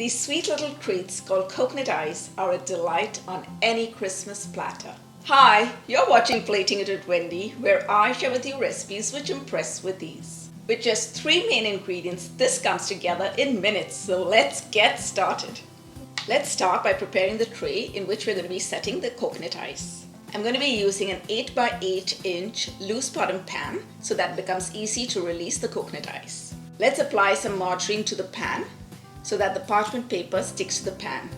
These sweet little treats called coconut ice are a delight on any Christmas platter. Hi, you're watching Plating It with Wendy, where I share with you recipes which impress with ease. With just 3 main ingredients, this comes together in minutes, so let's get started. Let's start by preparing the tray in which we're going to be setting the coconut ice. I'm going to be using an 8 by 8 inch loose bottom pan so that it becomes easy to release the coconut ice. Let's apply some margarine to the pan so that the parchment paper sticks to the pan.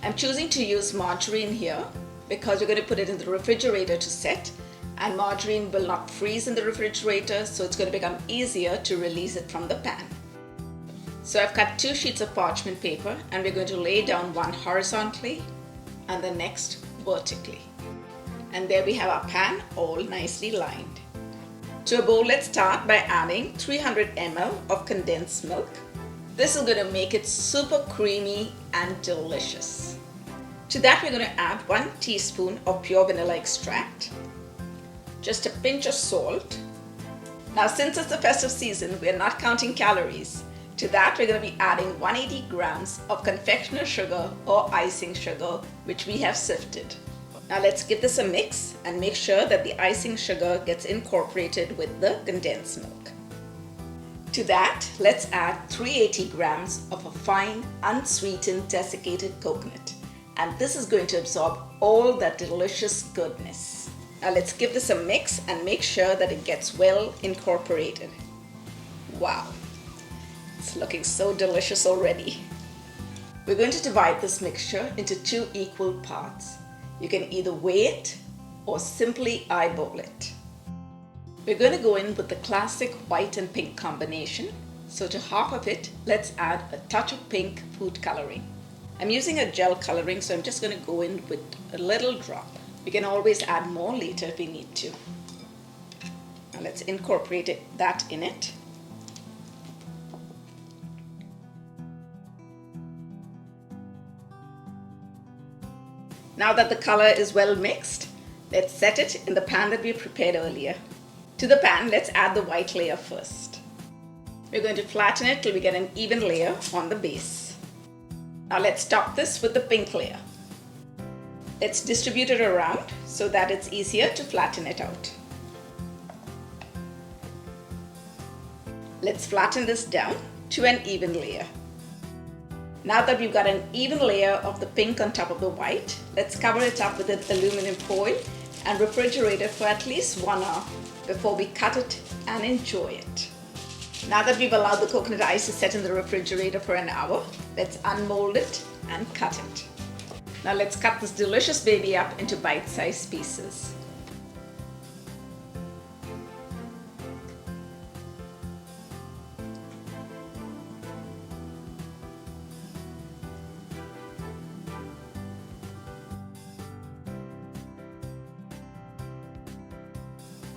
I'm choosing to use margarine here because we're going to put it in the refrigerator to set, and margarine will not freeze in the refrigerator, so it's going to become easier to release it from the pan. So I've cut 2 sheets of parchment paper and we're going to lay down one horizontally and the next vertically. And there we have our pan all nicely lined. To a bowl, let's start by adding 300 ml of condensed milk. This is going to make it super creamy and delicious. To that, we're going to add 1 teaspoon of pure vanilla extract, just a pinch of salt. Now, since it's the festive season, we're not counting calories. To that, we're going to be adding 180 grams of confectioner sugar or icing sugar, which we have sifted. Now let's give this a mix and make sure that the icing sugar gets incorporated with the condensed milk. To that, let's add 380 grams of a fine, unsweetened, desiccated coconut. And this is going to absorb all that delicious goodness. Now let's give this a mix and make sure that it gets well incorporated. Wow, it's looking so delicious already. We're going to divide this mixture into 2 equal parts. You can either weigh it or simply eyeball it. We're going to go in with the classic white and pink combination. So to half of it, let's add a touch of pink food coloring. I'm using a gel coloring, so I'm just going to go in with a little drop. We can always add more later if we need to. Now let's incorporate that in it. Now that the color is well mixed, let's set it in the pan that we prepared earlier. To the pan, let's add the white layer first. We're going to flatten it till we get an even layer on the base. Now let's top this with the pink layer. Let's distribute it around so that it's easier to flatten it out. Let's flatten this down to an even layer. Now that we've got an even layer of the pink on top of the white, let's cover it up with an aluminum foil and refrigerate it for at least 1 hour before we cut it and enjoy it. Now that we've allowed the coconut ice to set in the refrigerator for an hour, let's unmold it and cut it. Now let's cut this delicious baby up into bite-sized pieces.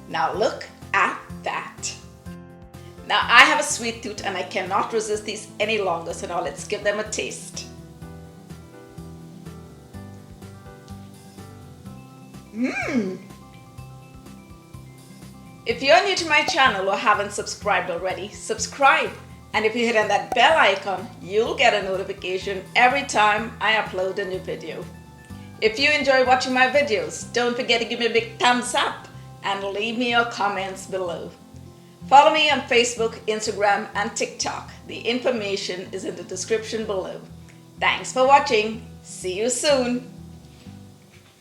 Now look at that. Now I have a sweet tooth and I cannot resist these any longer, so now let's give them a taste. If you're new to my channel or haven't subscribed already, subscribe. And if you hit on that bell icon, you'll get a notification every time I upload a new video. If you enjoy watching my videos, don't forget to give me a big thumbs up and leave me your comments below. Follow me on Facebook, Instagram, and TikTok. The information is in the description below. Thanks for watching. See you soon.